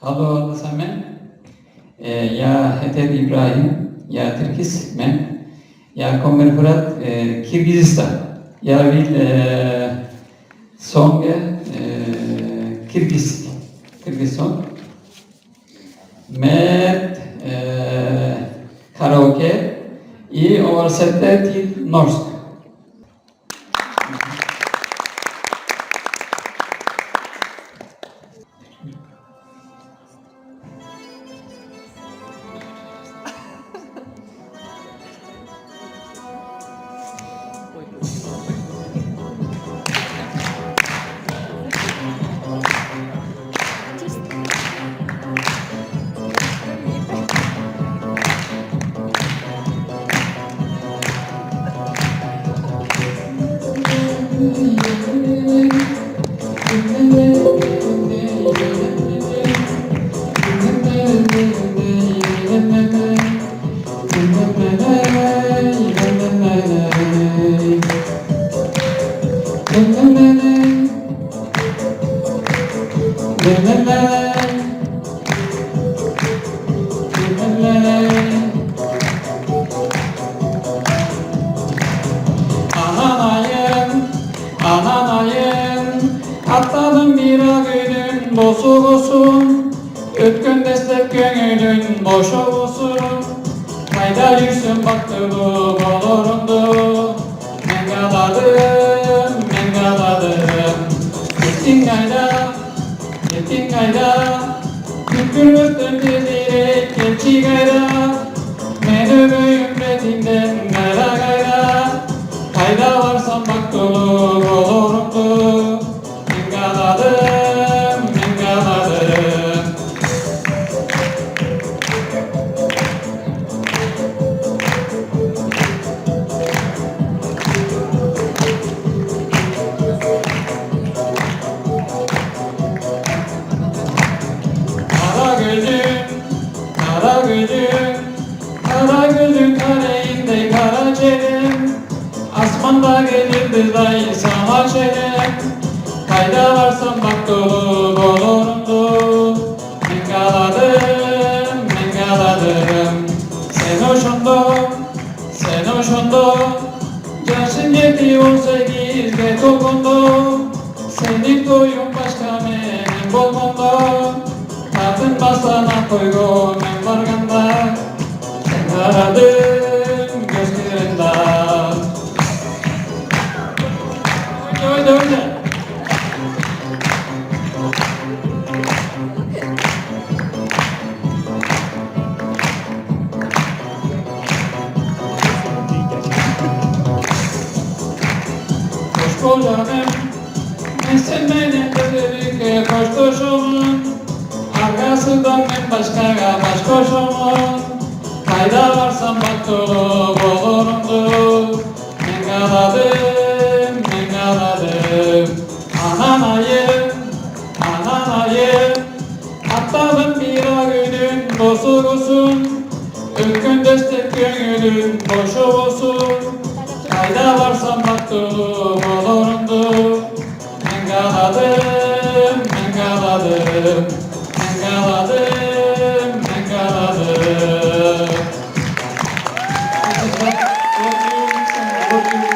Halo alla sammen. Jag heter Ibrahim. Jag är turkisk men jag kommer från Kirgizistan. Jag vill sjunga Kirgiz sång med karaoke i översättning till norsk. Atladım bir günün bozuk olsun, ötkün destek gönlün boş olsun. Kayda yüksün baktı bu bolorundu. Men galadım. Gittin kayda, Gülgül öttün dizdirek geçi kayda. Meni büyük retimden kayda. Kayda varsan bak dolu bolorundu. Men galadım. Kara gözün kareğinde kara çelim. Asmanda gelirdi dayı sana çelim. Kayda varsan bak dolu bolorundu. Men galadım. Sen hoşundu. Yaşın yetti 18'de dokundu. Senin toyun başka benim bolmondu. Kadın basana koygu men barganda. Sen aradın gözlerinden. Öyle. Koş canım, ben sen benim dedik koş koşumun. Arkasından ben başka baş koşumun. Kayda varsan bak dolu bolorundu. Men galadım. Ananayım. Atladım bir günün bozuk olsun. Ülkün destek gönlün boş olsun. Kayda varsan bak dolu bolorundu. Men galadım. Thank you.